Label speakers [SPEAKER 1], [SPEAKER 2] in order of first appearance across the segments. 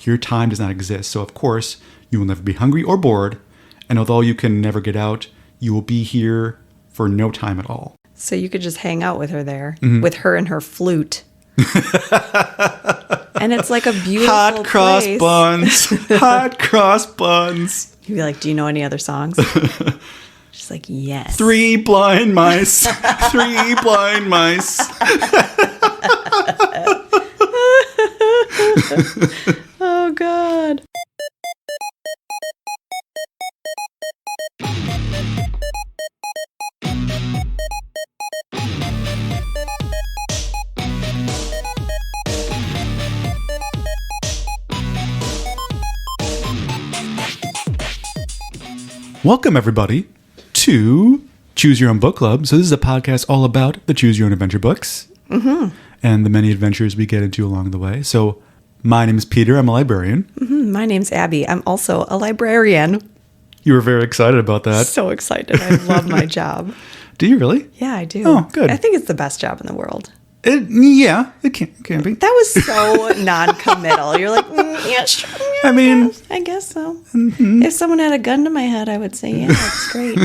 [SPEAKER 1] your time does not exist. So, of course, you will never be hungry or bored. And although you can never get out, you will be here for no time at all.
[SPEAKER 2] So you could just hang out with her there, with her and her flute. And it's like a beautiful
[SPEAKER 1] hot cross
[SPEAKER 2] place.
[SPEAKER 1] buns. Hot cross buns.
[SPEAKER 2] You'd be like, do you know any other songs? She's like, yes.
[SPEAKER 1] 3 blind mice. 3 blind mice.
[SPEAKER 2] Oh, God.
[SPEAKER 1] Welcome, everybody, to Choose Your Own Book Club. So this is a podcast all about the Choose Your Own Adventure books and the many adventures we get into along the way. So my name is Peter. I'm a librarian.
[SPEAKER 2] My name's Abby. I'm also a librarian.
[SPEAKER 1] You were very excited about that.
[SPEAKER 2] So excited. I love my job.
[SPEAKER 1] Do you really?
[SPEAKER 2] Yeah, I do.
[SPEAKER 1] Oh, good.
[SPEAKER 2] I think it's the best job in the world.
[SPEAKER 1] It can be.
[SPEAKER 2] That was so non-committal. You're like, yeah, sure. Yeah,
[SPEAKER 1] I mean,
[SPEAKER 2] I guess so. If someone had a gun to my head, I would say, yeah, that's great.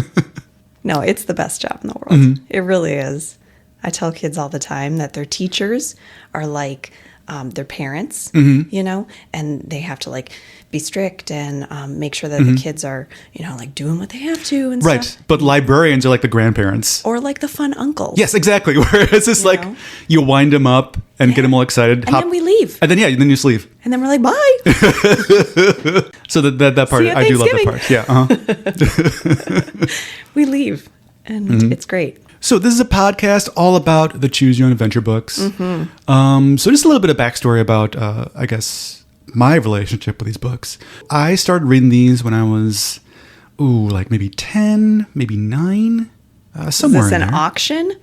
[SPEAKER 2] No, it's the best job in the world. It really is. I tell kids all the time that their teachers are like their parents, you know, and they have to like be strict and make sure that the kids are, you know, like doing what they have to and
[SPEAKER 1] right.
[SPEAKER 2] stuff.
[SPEAKER 1] But librarians are like the grandparents.
[SPEAKER 2] Or like the fun uncles.
[SPEAKER 1] Yes, exactly. Where it's just like
[SPEAKER 2] know?
[SPEAKER 1] you wind them up and get them all excited.
[SPEAKER 2] And then we leave.
[SPEAKER 1] And then, then you just leave.
[SPEAKER 2] And then we're like, bye.
[SPEAKER 1] So that part,
[SPEAKER 2] See you at
[SPEAKER 1] I do love that part. Yeah.
[SPEAKER 2] We leave. And it's great.
[SPEAKER 1] So this is a podcast all about the Choose Your Own Adventure books. So just a little bit of backstory about, I guess, my relationship with these books. I started reading these when I was, like maybe 10, maybe 9, somewhere
[SPEAKER 2] Is this
[SPEAKER 1] in
[SPEAKER 2] an
[SPEAKER 1] there.
[SPEAKER 2] auction?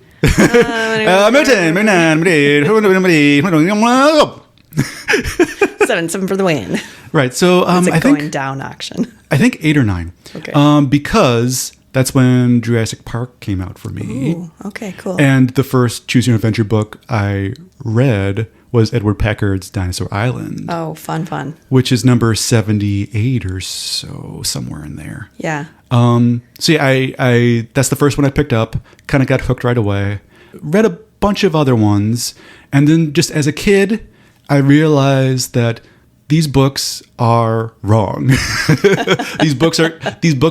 [SPEAKER 2] Seven for the win.
[SPEAKER 1] Right. So
[SPEAKER 2] It's a
[SPEAKER 1] I
[SPEAKER 2] going
[SPEAKER 1] think
[SPEAKER 2] down auction.
[SPEAKER 1] I think 8 or 9.
[SPEAKER 2] Okay.
[SPEAKER 1] Because that's when Jurassic Park came out for me.
[SPEAKER 2] Ooh, okay, cool.
[SPEAKER 1] And the first Choose Your Own Adventure book I read was Edward Packard's Dinosaur Island.
[SPEAKER 2] Oh, fun.
[SPEAKER 1] Which is number 78 or so, somewhere in there.
[SPEAKER 2] Yeah.
[SPEAKER 1] So yeah, I that's the first one I picked up, kind of got hooked right away. Read a bunch of other ones, and then just as a kid, I realized that these books are wrong. These books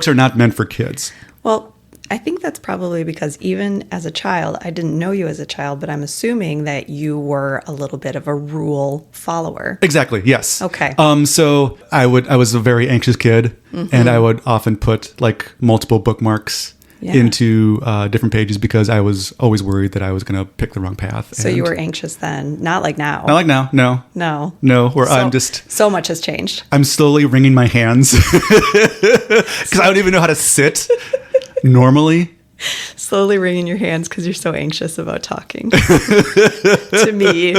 [SPEAKER 1] are not meant for kids.
[SPEAKER 2] Well, I think that's probably because even as a child, I didn't know you as a child, but I'm assuming that you were a little bit of a rule follower.
[SPEAKER 1] Exactly. Yes.
[SPEAKER 2] Okay.
[SPEAKER 1] So I was a very anxious kid, and I would often put like multiple bookmarks into different pages because I was always worried that I was going to pick the wrong path.
[SPEAKER 2] So you were anxious then, not like now.
[SPEAKER 1] Not like now. No.
[SPEAKER 2] No.
[SPEAKER 1] Where I'm just
[SPEAKER 2] so much has changed.
[SPEAKER 1] I'm slowly wringing my hands because I don't even know how to sit normally.
[SPEAKER 2] Slowly wringing your hands because you're so anxious about talking to me,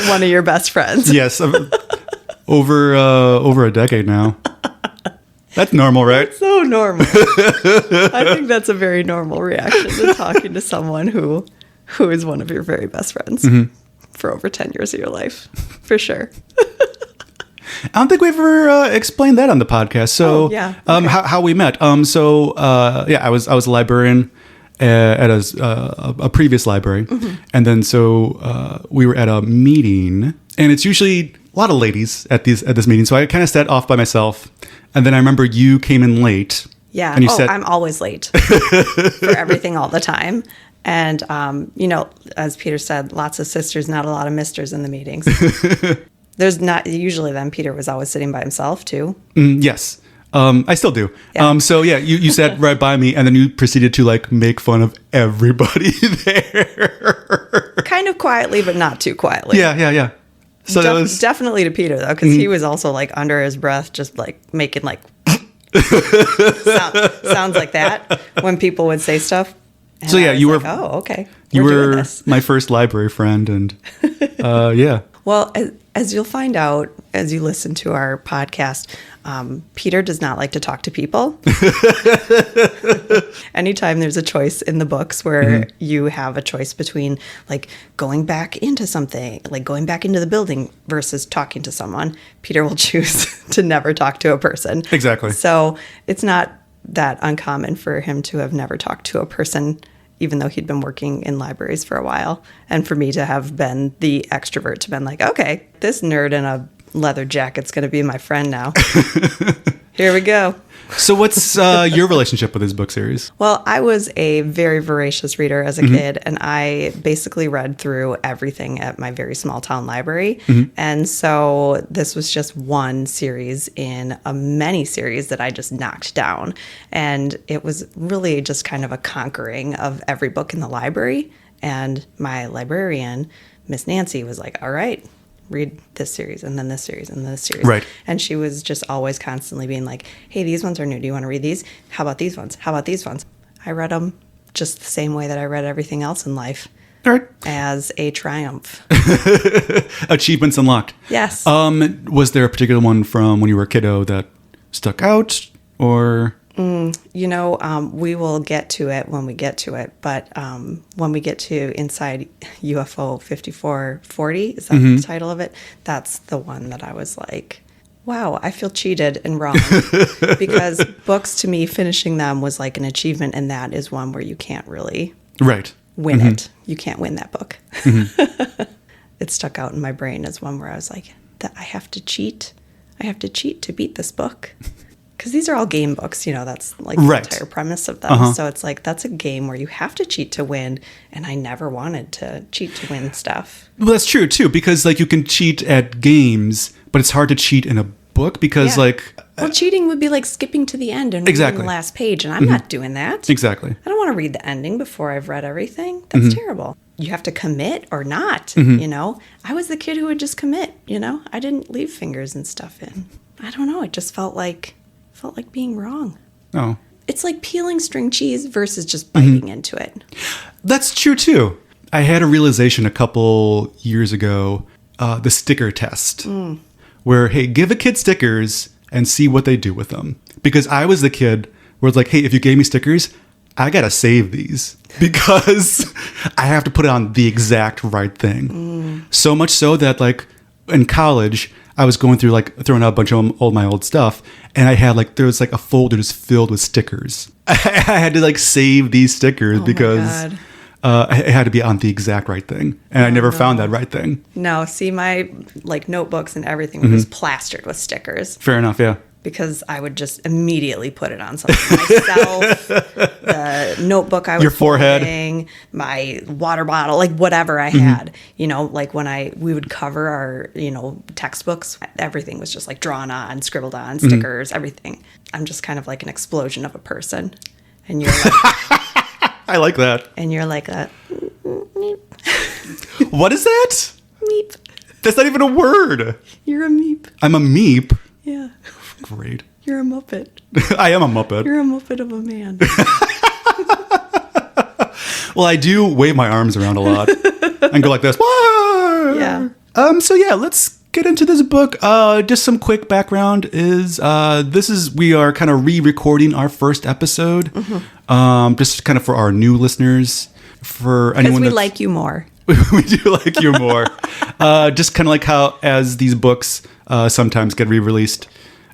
[SPEAKER 2] one of your best friends.
[SPEAKER 1] Yes, over a decade now. That's normal, right?
[SPEAKER 2] That's so normal. I think that's a very normal reaction to talking to someone who is one of your very best friends for over 10 years of your life, for sure.
[SPEAKER 1] I don't think we've ever explained that on the podcast. So,
[SPEAKER 2] Okay.
[SPEAKER 1] how we met. I was a librarian at a previous library, and then we were at a meeting, and it's usually a lot of ladies at this meeting. So I kind of sat off by myself, and then I remember you came in late.
[SPEAKER 2] Yeah.
[SPEAKER 1] And you said,
[SPEAKER 2] I'm always late for everything all the time. And, as Peter said, lots of sisters, not a lot of misters in the meetings. There's not usually then Peter was always sitting by himself too.
[SPEAKER 1] Yes. I still do.
[SPEAKER 2] Yeah.
[SPEAKER 1] You sat right by me, and then you proceeded to like make fun of everybody there.
[SPEAKER 2] Kind of quietly, but not too quietly.
[SPEAKER 1] Yeah. So that was
[SPEAKER 2] definitely to Peter though, because he was also like under his breath, just like making like sounds like that when people would say stuff. And
[SPEAKER 1] you were.
[SPEAKER 2] oh, okay.
[SPEAKER 1] You
[SPEAKER 2] We're doing
[SPEAKER 1] were
[SPEAKER 2] this.
[SPEAKER 1] my first library friend, and yeah.
[SPEAKER 2] Well, as you'll find out as you listen to our podcast, Peter does not like to talk to people. Anytime there's a choice in the books where you have a choice between like going back into something, like going back into the building versus talking to someone, Peter will choose to never talk to a person.
[SPEAKER 1] Exactly.
[SPEAKER 2] So it's not that uncommon for him to have never talked to a person, even though he'd been working in libraries for a while. And for me to have been the extrovert, to been like, okay, this nerd in a leather jacket's going to be my friend now. Here we go.
[SPEAKER 1] So what's your relationship with this book series?
[SPEAKER 2] Well, I was a very voracious reader as a kid, and I basically read through everything at my very small town library. And so this was just one series in a mini series that I just knocked down. And it was really just kind of a conquering of every book in the library. And my librarian, Miss Nancy, was like, all right, read this series and then this series and this series.
[SPEAKER 1] Right.
[SPEAKER 2] And she was just always constantly being like, hey, these ones are new. Do you want to read these? How about these ones? How about these ones? I read them just the same way that I read everything else in life.
[SPEAKER 1] All right.
[SPEAKER 2] As a triumph.
[SPEAKER 1] Achievements unlocked.
[SPEAKER 2] Yes.
[SPEAKER 1] Was there a particular one from when you were a kiddo that stuck out, or?
[SPEAKER 2] We will get to it when we get to it. But when we get to Inside UFO 5440, is that the title of it? That's the one that I was like, wow, I feel cheated and wrong. Because books, to me, finishing them was like an achievement. And that is one where you can't really win it. You can't win that book. It stuck out in my brain as one where I was like, I have to cheat. I have to cheat to beat this book. Because these are all game books, that's like the entire premise of them. So it's like, that's a game where you have to cheat to win. And I never wanted to cheat to win stuff.
[SPEAKER 1] Well, that's true, too, because like you can cheat at games, but it's hard to cheat in a book because
[SPEAKER 2] Well, cheating would be like skipping to the end and reading the last page. And I'm not doing that.
[SPEAKER 1] Exactly.
[SPEAKER 2] I don't want to read the ending before I've read everything. That's terrible. You have to commit or not, I was the kid who would just commit, I didn't leave fingers and stuff in. I don't know. It just felt like being wrong.
[SPEAKER 1] Oh.
[SPEAKER 2] It's like peeling string cheese versus just biting into it.
[SPEAKER 1] That's true, too. I had a realization a couple years ago, the sticker test, where, hey, give a kid stickers and see what they do with them. Because I was the kid where it's like, hey, if you gave me stickers, I got to save these because I have to put it on the exact right thing. So much so that, like, in college, I was going through, like, throwing out a bunch of all my old stuff, and I had, like, there was, like, a folder just filled with stickers. I had to, like, save these stickers because it had to be on the exact right thing, and I never found that right thing.
[SPEAKER 2] No, see, my, like, notebooks and everything were just plastered with stickers.
[SPEAKER 1] Fair enough, yeah.
[SPEAKER 2] Because I would just immediately put it on something myself, the notebook I was
[SPEAKER 1] your forehead,
[SPEAKER 2] holding, my water bottle, like whatever I had, like when we would cover our, textbooks, everything was just like drawn on, scribbled on, stickers, everything. I'm just kind of like an explosion of a person. And you're like,
[SPEAKER 1] I like that.
[SPEAKER 2] And you're like a meep.
[SPEAKER 1] What is that?
[SPEAKER 2] Meep.
[SPEAKER 1] That's not even a word.
[SPEAKER 2] You're a meep.
[SPEAKER 1] I'm a meep.
[SPEAKER 2] Yeah.
[SPEAKER 1] Great.
[SPEAKER 2] You're a Muppet.
[SPEAKER 1] I am a Muppet.
[SPEAKER 2] You're a Muppet of a man.
[SPEAKER 1] Well, I do wave my arms around a lot and go like this. Wah!
[SPEAKER 2] Yeah.
[SPEAKER 1] So yeah, let's get into this book. Just some quick background is we are kind of re-recording our first episode. Just kind of for our new listeners. For anyone
[SPEAKER 2] because we like you more.
[SPEAKER 1] We do like you more. Just kind of like how as these books sometimes get re-released.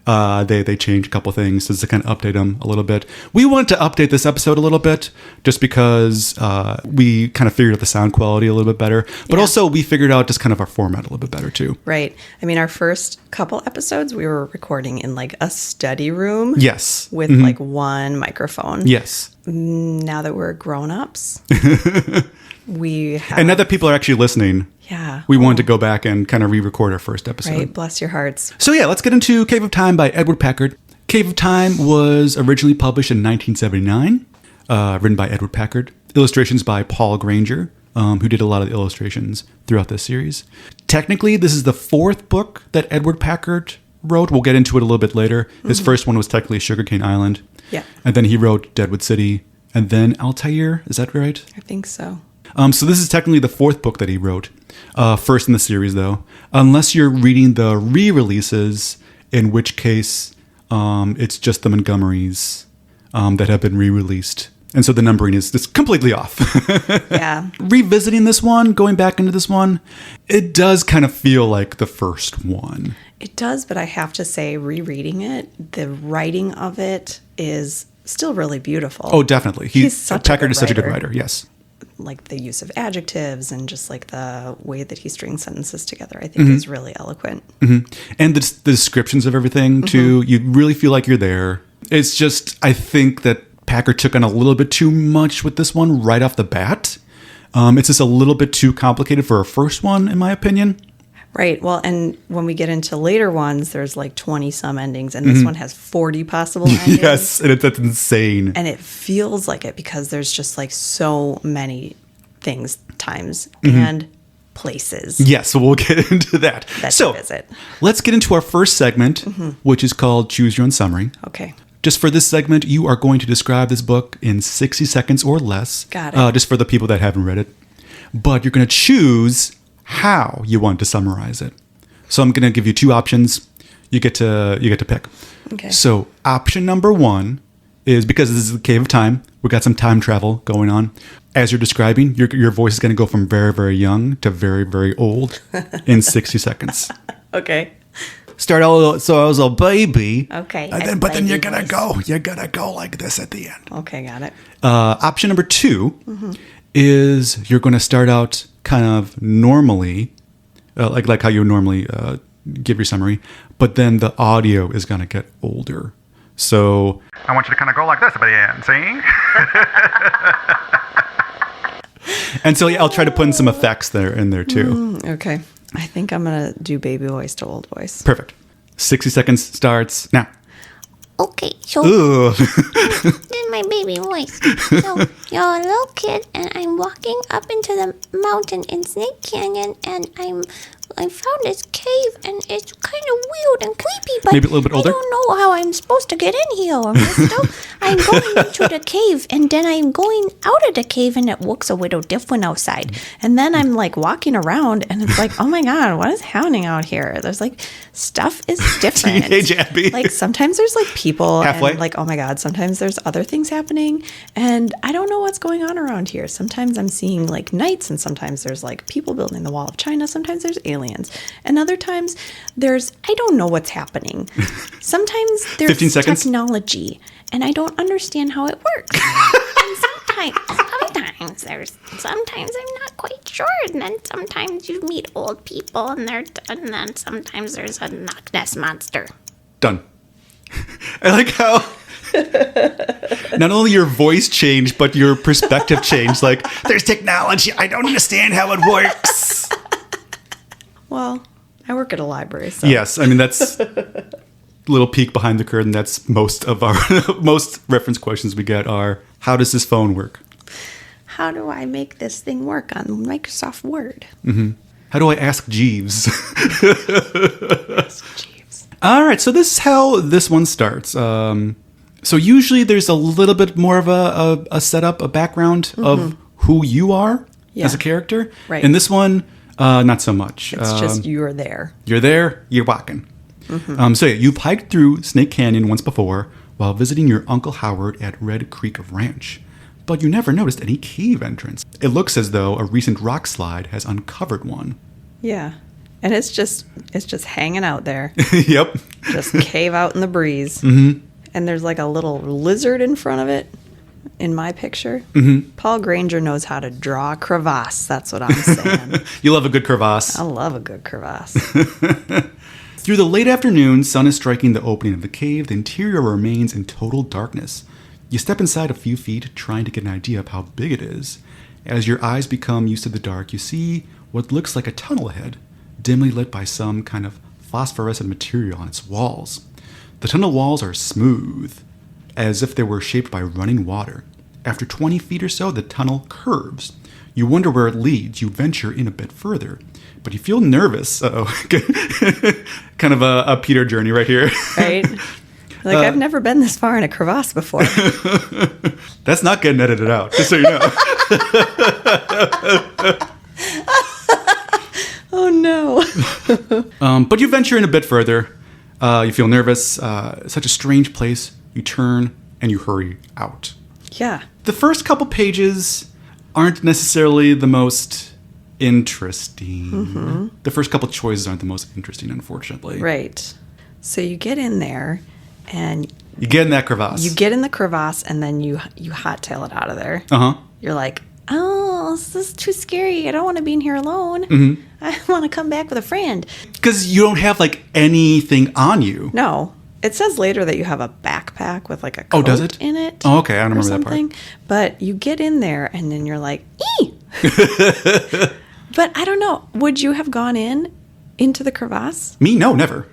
[SPEAKER 1] They change a couple things just to kind of update them a little bit. We wanted to update this episode a little bit just because we kind of figured out the sound quality a little bit better. But also we figured out just kind of our format a little bit better too.
[SPEAKER 2] Right. I mean, our first couple episodes, we were recording in like a study room.
[SPEAKER 1] Yes.
[SPEAKER 2] With like one microphone.
[SPEAKER 1] Yes.
[SPEAKER 2] Now that we're grown-ups, we have...
[SPEAKER 1] And now that people are actually listening...
[SPEAKER 2] Yeah.
[SPEAKER 1] We wanted to go back and kind of re-record our first episode.
[SPEAKER 2] Right. Bless your hearts.
[SPEAKER 1] So yeah, let's get into Cave of Time by Edward Packard. Cave of Time was originally published in 1979, written by Edward Packard. Illustrations by Paul Granger, who did a lot of the illustrations throughout this series. Technically, this is the fourth book that Edward Packard wrote. We'll get into it a little bit later. His first one was technically Sugarcane Island.
[SPEAKER 2] Yeah.
[SPEAKER 1] And then he wrote Deadwood City, and then Altair. Is that right?
[SPEAKER 2] I think so.
[SPEAKER 1] So this is technically the fourth book that he wrote. First in the series, though. Unless you're reading the re-releases, in which case it's just the Montgomerys that have been re-released. And so the numbering is just completely off.
[SPEAKER 2] Yeah.
[SPEAKER 1] Revisiting this one, going back into this one, it does kind of feel like the first one.
[SPEAKER 2] It does, but I have to say, rereading it, the writing of it is still really beautiful.
[SPEAKER 1] Oh, definitely. Packard is such a good
[SPEAKER 2] writer.
[SPEAKER 1] writer, yes.
[SPEAKER 2] Like the use of adjectives and just like the way that he strings sentences together, I think is really eloquent.
[SPEAKER 1] Mm-hmm. And the descriptions of everything, too, you really feel like you're there. It's just, I think that Packard took on a little bit too much with this one right off the bat. It's just a little bit too complicated for a first one, in my opinion.
[SPEAKER 2] Right. Well, and when we get into later ones, there's like 20-some endings, and this one has 40 possible endings.
[SPEAKER 1] Yes, and that's insane.
[SPEAKER 2] And it feels like it because there's just like so many things, times, and places.
[SPEAKER 1] Yes, so we'll get into that.
[SPEAKER 2] So visit.
[SPEAKER 1] Let's get into our first segment, which is called Choose Your Own Summary.
[SPEAKER 2] Okay.
[SPEAKER 1] Just for this segment, you are going to describe this book in 60 seconds or less.
[SPEAKER 2] Got it.
[SPEAKER 1] Just for the people that haven't read it. But you're going to choose how you want to summarize it. So I'm going to give you two options. You get to pick.
[SPEAKER 2] Okay.
[SPEAKER 1] So option number one is, because this is the Cave of Time, we got some time travel going on. As you're describing, your voice is going to go from very, very young to very, very old in 60 seconds.
[SPEAKER 2] Okay.
[SPEAKER 1] Start out, so I was a baby.
[SPEAKER 2] Okay.
[SPEAKER 1] But then you're going to go like this at the end.
[SPEAKER 2] Okay, got it.
[SPEAKER 1] Option number two is you're going to start out kind of normally, like how you normally give your summary, but then the audio is going to get older. So I want you to kind of go like this at the end, see? And so I'll try to put in some effects in there too.
[SPEAKER 2] Okay. I think I'm going to do baby voice to old voice.
[SPEAKER 1] Perfect. 60 seconds starts now.
[SPEAKER 3] Okay, so
[SPEAKER 1] Ooh.
[SPEAKER 3] this is my baby voice. So you're a little kid, and I'm walking up into the mountain in Snake Canyon, and I found this cave, and it's kind of weird and creepy, but
[SPEAKER 1] Maybe a little bit older?
[SPEAKER 3] I don't know how I'm supposed to get in here. I'm going into the cave, and then I'm going out of the cave, and it looks a little different outside.
[SPEAKER 2] And then I'm like walking around, and it's like, oh my God, what is happening out here? There's like, stuff is different.
[SPEAKER 1] Teenage Abby.
[SPEAKER 2] Like sometimes there's like people
[SPEAKER 1] Halfway.
[SPEAKER 2] and like, oh my God, sometimes there's other things happening, and I don't know what's going on around here. Sometimes I'm seeing like knights, and sometimes there's like people building the Wall of China. Sometimes there's aliens. And other times I don't know what's happening. Sometimes there's
[SPEAKER 1] 15 seconds.
[SPEAKER 2] technology and I don't understand how it works.
[SPEAKER 3] And sometimes I'm not quite sure, and then sometimes you meet old people, and then sometimes there's a Loch Ness Monster.
[SPEAKER 1] Done. I like how not only your voice changed, but your perspective changed. Like, there's technology. I don't understand how it works.
[SPEAKER 2] Well, I work at a library, so.
[SPEAKER 1] Yes, I mean, that's a little peek behind the curtain. That's most of our most reference questions we get are, how does this phone work?
[SPEAKER 2] How do I make this thing work on Microsoft Word?
[SPEAKER 1] Mm-hmm. How do I ask Jeeves?
[SPEAKER 2] Ask Jeeves.
[SPEAKER 1] All right, so this is how this one starts. So usually there's a little bit more of a setup, a background of who you are as a character.
[SPEAKER 2] Right.
[SPEAKER 1] In this one, not so much.
[SPEAKER 2] It's just you're there.
[SPEAKER 1] You're there, you're walking. So yeah, you've hiked through Snake Canyon once before while visiting your Uncle Howard at Red Creek Ranch. But you never noticed any cave entrance. It looks as though a recent rock slide has uncovered one.
[SPEAKER 2] Yeah. And it's just hanging out there.
[SPEAKER 1] Yep.
[SPEAKER 2] Just cave out in the breeze. Mm-hmm. And there's like a little lizard in front of it in my picture. Mm-hmm. Paul Granger knows how to draw a crevasse. That's what I'm saying.
[SPEAKER 1] You love a good crevasse.
[SPEAKER 2] I love a good crevasse.
[SPEAKER 1] Through the late afternoon, sun is striking the opening of the cave. The interior remains in total darkness. You step inside a few feet, trying to get an idea of how big it is. As your eyes become used to the dark, you see what looks like a tunnel ahead, dimly lit by some kind of phosphorescent material on its walls. The tunnel walls are smooth, as if they were shaped by running water. After 20 feet or so, the tunnel curves. You wonder where it leads. You venture in a bit further, but you feel nervous. Kind of a Peter journey right here.
[SPEAKER 2] Right. Like, I've never been this far in a crevasse before.
[SPEAKER 1] That's not getting edited out, just so you know.
[SPEAKER 2] Oh, no.
[SPEAKER 1] But you venture in a bit further. You feel nervous. Such a strange place. You turn and you hurry out.
[SPEAKER 2] Yeah.
[SPEAKER 1] The first couple pages aren't necessarily the most interesting. Mm-hmm. The first couple choices aren't the most interesting, unfortunately.
[SPEAKER 2] Right. So you get in there and...
[SPEAKER 1] You get in that crevasse.
[SPEAKER 2] You get in the crevasse and then you hot-tail it out of there.
[SPEAKER 1] Uh-huh.
[SPEAKER 2] You're like, oh, this is too scary. I don't want to be in here alone.
[SPEAKER 1] Mm-hmm.
[SPEAKER 2] I want to come back with a friend.
[SPEAKER 1] Because you don't have, like, anything on you.
[SPEAKER 2] No. It says later that you have a backpack with, like, a coat
[SPEAKER 1] does it?
[SPEAKER 2] in it.
[SPEAKER 1] Oh, okay. I don't remember that part.
[SPEAKER 2] But you get in there, and then you're like, ee! But I don't know. Would you have gone into the crevasse?
[SPEAKER 1] Me? No, never.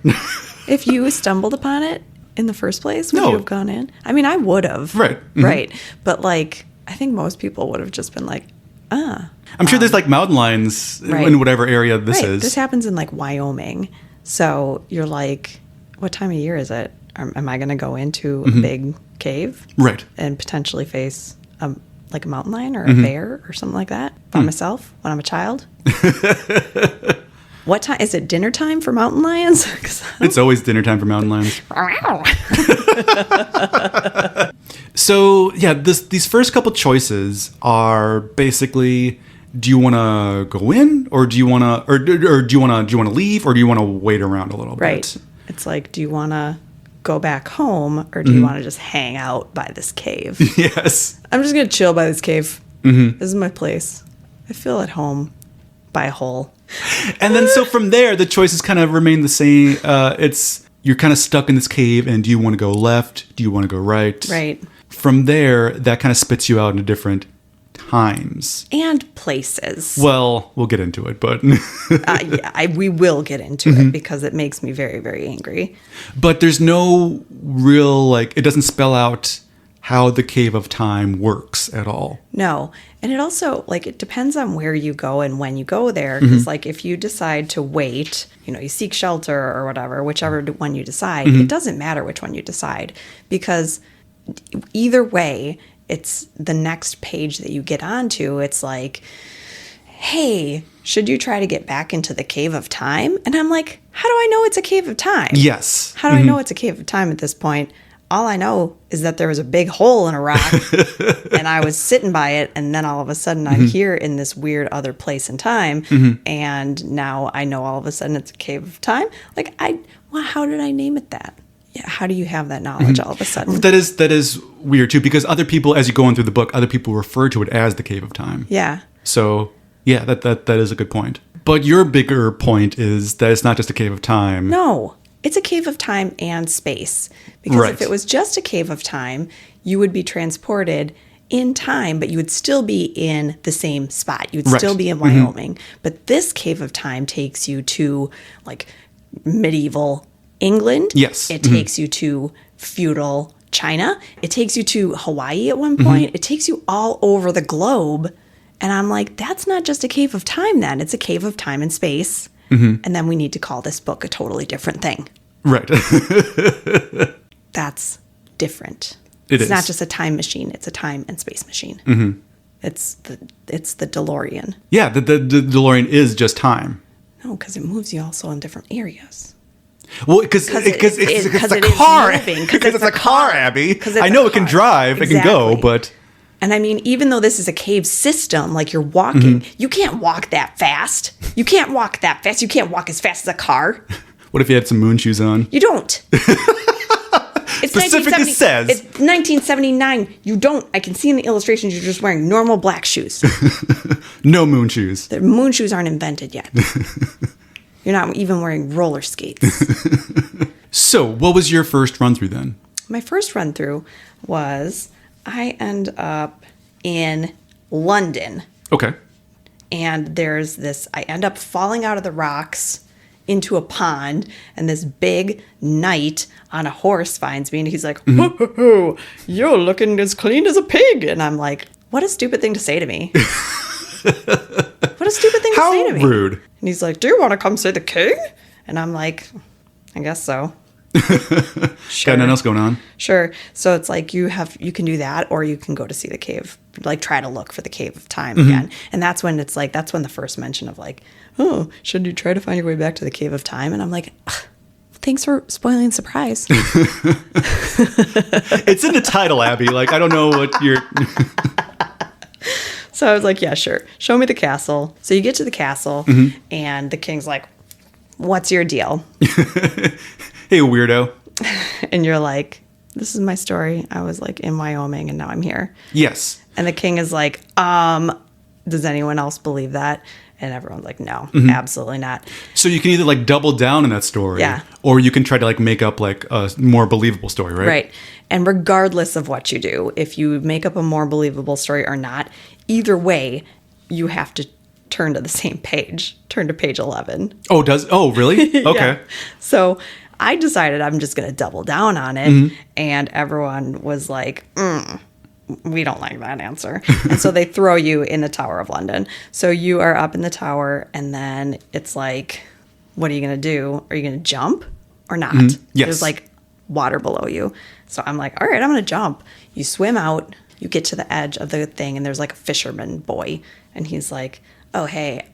[SPEAKER 2] If you stumbled upon it in the first place, would
[SPEAKER 1] No.
[SPEAKER 2] you have gone in? I mean, I would have.
[SPEAKER 1] Right. Mm-hmm.
[SPEAKER 2] Right. But, like, I think most people would have just been like,
[SPEAKER 1] I'm sure there's, like, mountain lions
[SPEAKER 2] Right.
[SPEAKER 1] in whatever area this
[SPEAKER 2] right.
[SPEAKER 1] is.
[SPEAKER 2] This happens in, like, Wyoming. So you're like, what time of year is it? Am I going to go into a big cave?
[SPEAKER 1] Right.
[SPEAKER 2] And potentially face, like, a mountain lion or a bear or something like that by myself when I'm a child? What time? Is it dinner time for mountain lions?
[SPEAKER 1] It's always dinner time for mountain lions. So, yeah, these first couple choices are basically, do you want to go in, or do you want to, or do you want to leave, or do you want to wait around a little
[SPEAKER 2] Right.
[SPEAKER 1] bit?
[SPEAKER 2] It's like, do you want to go back home, or do you want to just hang out by this cave?
[SPEAKER 1] Yes.
[SPEAKER 2] I'm just going to chill by this cave. This is my place. I feel at home by a hole.
[SPEAKER 1] And then so from there, the choices kind of remain the same. You're kind of stuck in this cave, and do you want to go left? Do you want to go right?
[SPEAKER 2] Right.
[SPEAKER 1] From there, that kind of spits you out into different times.
[SPEAKER 2] And places.
[SPEAKER 1] Well, we'll get into it, but...
[SPEAKER 2] We will get into it because it makes me very, very angry.
[SPEAKER 1] But there's no real, like, it doesn't spell out how the Cave of Time works at all.
[SPEAKER 2] No. And it also, like, it depends on where you go and when you go there. Because, like, if you decide to wait, you seek shelter or whatever, whichever one you decide, it doesn't matter which one you decide. Because either way, it's the next page that you get onto. It's like, hey, should you try to get back into the Cave of Time? And I'm like, how do I know it's a Cave of Time?
[SPEAKER 1] Yes.
[SPEAKER 2] How do I know it's a Cave of Time at this point? All I know is that there was a big hole in a rock and I was sitting by it. And then all of a sudden I'm here in this weird other place and time. And now I know all of a sudden it's a Cave of Time. Like, how did I name it that? Yeah, how do you have that knowledge all of a sudden?
[SPEAKER 1] That is weird too, because other people, as you go on through the book, other people refer to it as the Cave of Time.
[SPEAKER 2] Yeah.
[SPEAKER 1] So, yeah, that is a good point. But your bigger point is that it's not just a Cave of Time.
[SPEAKER 2] No, it's a Cave of Time and space. Because if it was just a Cave of Time, you would be transported in time, but you would still be in the same spot. You would still be in Wyoming. But this Cave of Time takes you to, like, medieval England.
[SPEAKER 1] Yes.
[SPEAKER 2] It takes you to feudal China. It takes you to Hawaii at one point. It takes you all over the globe. And I'm like, that's not just a Cave of Time then. It's a Cave of Time and space. And then we need to call this book a totally different thing.
[SPEAKER 1] Right.
[SPEAKER 2] That's different.
[SPEAKER 1] It's
[SPEAKER 2] not just a time machine. It's a time and space machine. It's the DeLorean.
[SPEAKER 1] Yeah, the DeLorean is just time.
[SPEAKER 2] No, because it moves you also in different areas.
[SPEAKER 1] Well, because it's a car. Because it's a car, Abby. I know it can drive, it can go, but...
[SPEAKER 2] And I mean, even though this is a cave system, like you're walking, you can't walk that fast. You can't walk that fast. You can't walk as fast as a car.
[SPEAKER 1] What if you had some moon shoes on?
[SPEAKER 2] You don't. It's
[SPEAKER 1] Specifically says.
[SPEAKER 2] It's 1979. You don't. I can see in the illustrations you're just wearing normal black shoes.
[SPEAKER 1] No moon shoes.
[SPEAKER 2] The moon shoes aren't invented yet. You're not even wearing roller skates.
[SPEAKER 1] So, what was your first run through then?
[SPEAKER 2] My first run through was I end up in London.
[SPEAKER 1] Okay.
[SPEAKER 2] And there's this, I end up falling out of the rocks into a pond, and this big knight on a horse finds me, and he's like, ho, ho, ho, you're looking as clean as a pig. And I'm like, what a stupid thing to say to me. What a stupid thing to say to me.
[SPEAKER 1] How rude.
[SPEAKER 2] And he's like, do you want to come see the king? And I'm like, I guess so. Sure.
[SPEAKER 1] Got nothing else going on.
[SPEAKER 2] Sure. So it's like you can do that, or you can go to see the cave, like try to look for the Cave of Time again. And that's when it's like, that's when the first mention of like, oh, should you try to find your way back to the Cave of Time? And I'm like, thanks for spoiling the surprise.
[SPEAKER 1] It's in the title, Abby. Like, I don't know what you're...
[SPEAKER 2] So I was like, yeah, sure. Show me the castle. So you get to the castle, and the king's like, what's your deal?
[SPEAKER 1] Hey, weirdo.
[SPEAKER 2] And you're like, this is my story. I was like in Wyoming, and now I'm here.
[SPEAKER 1] Yes.
[SPEAKER 2] And the king is like, does anyone else believe that? And everyone's like, no, absolutely not.
[SPEAKER 1] So you can either like double down on that story,
[SPEAKER 2] Yeah.
[SPEAKER 1] or you can try to like make up like a more believable story, right?
[SPEAKER 2] Right. And regardless of what you do, if you make up a more believable story or not, either way, you have to turn to the same page. Turn to page 11.
[SPEAKER 1] Oh, really? Okay.
[SPEAKER 2] Yeah. So I decided I'm just going to double down on it. And everyone was like, we don't like that answer. And so they throw you in the Tower of London. So you are up in the tower, and then it's like, what are you going to do? Are you going to jump or not?
[SPEAKER 1] Yes.
[SPEAKER 2] There's like water below you. So I'm like, all right, I'm going to jump. You swim out, you get to the edge of the thing, and there's like a fisherman boy. And he's like, oh, hey,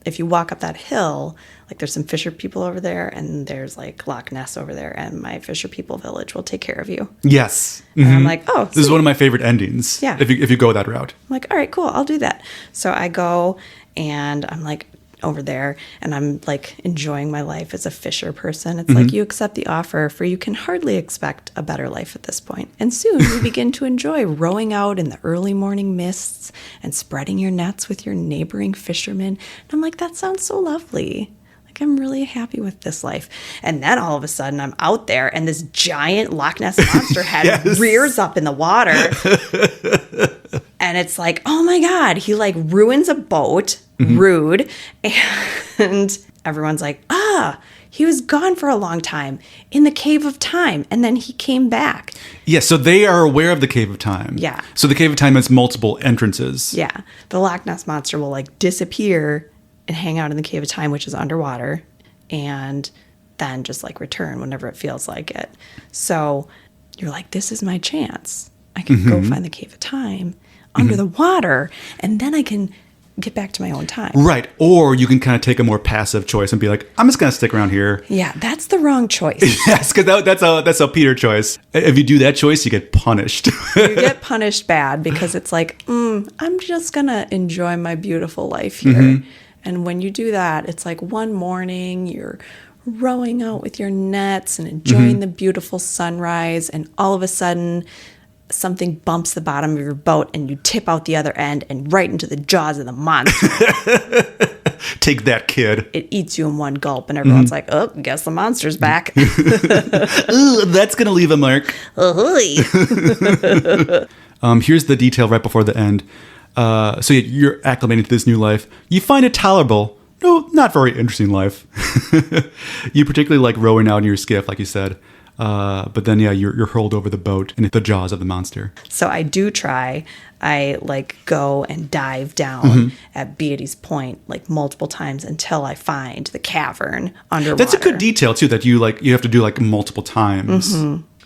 [SPEAKER 2] if you walk up that hill, like there's some fisher people over there, and there's like Loch Ness over there, and my fisher people village will take care of you.
[SPEAKER 1] Yes.
[SPEAKER 2] And I'm like, oh,
[SPEAKER 1] This is one of my favorite endings.
[SPEAKER 2] Yeah.
[SPEAKER 1] If you go that route.
[SPEAKER 2] I'm like, all right, cool, I'll do that. So I go, and I'm like over there, and I'm like enjoying my life as a fisher person. It's like, you accept the offer, for you can hardly expect a better life at this point. And soon you begin to enjoy rowing out in the early morning mists and spreading your nets with your neighboring fishermen. And I'm like, that sounds so lovely. Like, I'm really happy with this life. And then all of a sudden I'm out there, and this giant Loch Ness Monster head rears up in the water. And it's like, oh my God, he like ruins a boat. Rude. And everyone's like, he was gone for a long time in the Cave of Time, and then he came back.
[SPEAKER 1] Yeah, so they are aware of the Cave of Time.
[SPEAKER 2] Yeah.
[SPEAKER 1] So the Cave of Time has multiple entrances.
[SPEAKER 2] Yeah. The Loch Ness Monster will like disappear and hang out in the Cave of Time, which is underwater, and then just like return whenever it feels like it. So you're like, this is my chance. I can go find the Cave of Time under the water, and then I can get back to my own time.
[SPEAKER 1] Right. Or you can kind of take a more passive choice and be like, I'm just going to stick around here.
[SPEAKER 2] Yeah, that's the wrong choice.
[SPEAKER 1] Yes, because that's a Peter choice. If you do that choice, you get punished.
[SPEAKER 2] You get punished bad, because it's like, I'm just going to enjoy my beautiful life here. And when you do that, it's like one morning you're rowing out with your nets and enjoying the beautiful sunrise, and all of a sudden something bumps the bottom of your boat, and you tip out the other end and right into the jaws of the monster.
[SPEAKER 1] Take that, kid.
[SPEAKER 2] It eats you in one gulp, and everyone's like, oh, guess the monster's back.
[SPEAKER 1] Ooh, that's going to leave a mark.
[SPEAKER 2] Ahoy.
[SPEAKER 1] Here's the detail right before the end. So you're acclimating to this new life. You find it tolerable. No, not very interesting life. You particularly like rowing out in your skiff, like you said. But then, yeah, you're hurled over the boat in the jaws of the monster.
[SPEAKER 2] So I do try. I like go and dive down at Beatty's Point like multiple times until I find the cavern underwater.
[SPEAKER 1] That's a good detail too. That you have to do like multiple times.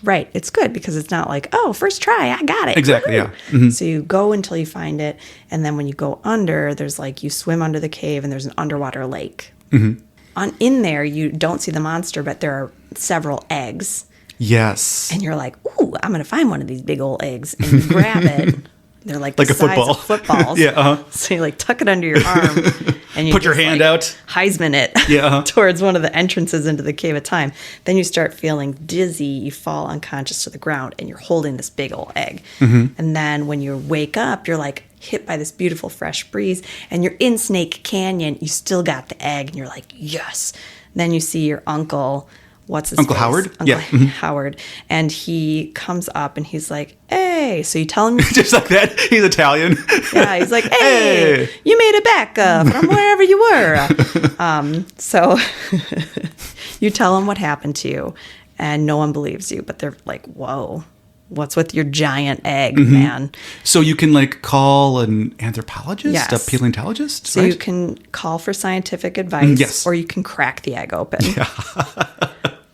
[SPEAKER 2] Right. It's good, because it's not like, oh, first try, I got it.
[SPEAKER 1] Exactly.
[SPEAKER 2] Woo-hoo.
[SPEAKER 1] Yeah.
[SPEAKER 2] So you go until you find it, and then when you go under, there's like you swim under the cave, and there's an underwater lake. In there, you don't see the monster, but there are several eggs.
[SPEAKER 1] Yes.
[SPEAKER 2] And you're like, ooh, I'm going to find one of these big old eggs, and you grab it. They're like the
[SPEAKER 1] a
[SPEAKER 2] size
[SPEAKER 1] football.
[SPEAKER 2] of footballs.
[SPEAKER 1] Yeah.
[SPEAKER 2] So you like tuck it under your arm, and you
[SPEAKER 1] Put your
[SPEAKER 2] just,
[SPEAKER 1] hand
[SPEAKER 2] like,
[SPEAKER 1] out.
[SPEAKER 2] Heisman it towards one of the entrances into the Cave of Time. Then you start feeling dizzy. You fall unconscious to the ground, and you're holding this big old egg. And then when you wake up, you're like hit by this beautiful fresh breeze, and you're in Snake Canyon. You still got the egg, and you're like, yes. Then you see your uncle. What's his
[SPEAKER 1] Uncle
[SPEAKER 2] face?
[SPEAKER 1] Howard?
[SPEAKER 2] Uncle
[SPEAKER 1] Yeah.
[SPEAKER 2] Howard. And he comes up, and he's like, hey. So you tell him.
[SPEAKER 1] Just like that. He's Italian.
[SPEAKER 2] Yeah, he's like, hey,
[SPEAKER 1] Hey.
[SPEAKER 2] you made it back from wherever you were. So you tell him what happened to you, and no one believes you. But they're like, whoa, what's with your giant egg, man?
[SPEAKER 1] So you can like call an anthropologist,
[SPEAKER 2] Yes.
[SPEAKER 1] a paleontologist,
[SPEAKER 2] So
[SPEAKER 1] right?
[SPEAKER 2] you can call for scientific advice,
[SPEAKER 1] Yes.
[SPEAKER 2] or you can crack the egg open.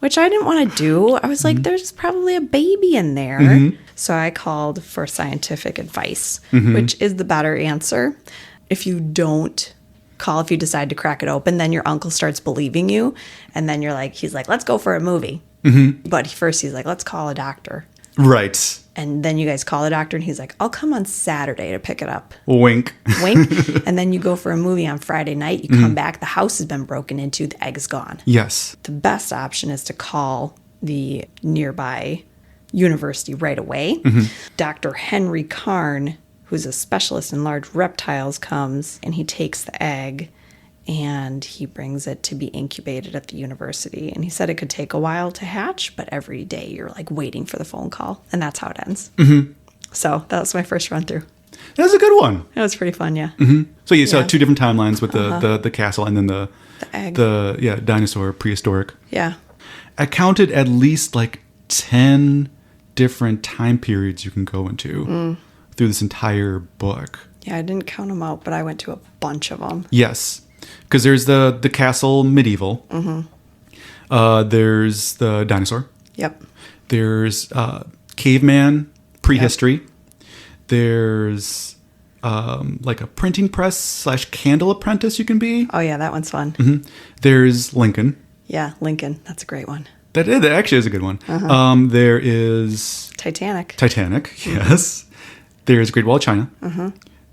[SPEAKER 2] which I didn't want to do. I was like, there's probably a baby in there. So I called for scientific advice, which is the better answer. If you don't call, if you decide to crack it open, then your uncle starts believing you. And then he's like, let's go for a movie. But first he's like, let's call a doctor.
[SPEAKER 1] Right.
[SPEAKER 2] And then you guys call a doctor and he's like, I'll come on Saturday to pick it up.
[SPEAKER 1] Wink.
[SPEAKER 2] Wink. And then you go for a movie on Friday night. You come back. The house has been broken into. The egg's gone.
[SPEAKER 1] Yes.
[SPEAKER 2] The best option is to call the nearby university right away. Dr. Henry Carn, who's a specialist in large reptiles, comes and he takes the egg and he brings it to be incubated at the university. And he said it could take a while to hatch, but every day you're like waiting for the phone call. And that's how it ends. So that was my first run through.
[SPEAKER 1] That was a good one.
[SPEAKER 2] It was pretty fun, yeah.
[SPEAKER 1] So you saw two different timelines with the castle and then the
[SPEAKER 2] egg.
[SPEAKER 1] Dinosaur, prehistoric.
[SPEAKER 2] Yeah.
[SPEAKER 1] I counted at least like 10 different time periods you can go into through this entire book.
[SPEAKER 2] Yeah, I didn't count them out, but I went to a bunch of them.
[SPEAKER 1] Yes. Because there's the castle medieval. There's the dinosaur.
[SPEAKER 2] Yep.
[SPEAKER 1] There's caveman prehistory. Yep. There's like a printing press / candle apprentice you can be.
[SPEAKER 2] Oh, yeah, that one's fun.
[SPEAKER 1] There's Lincoln.
[SPEAKER 2] Yeah, Lincoln. That's a great one.
[SPEAKER 1] That actually is a good one. There is...
[SPEAKER 2] Titanic,
[SPEAKER 1] yes. There's Great Wall of China.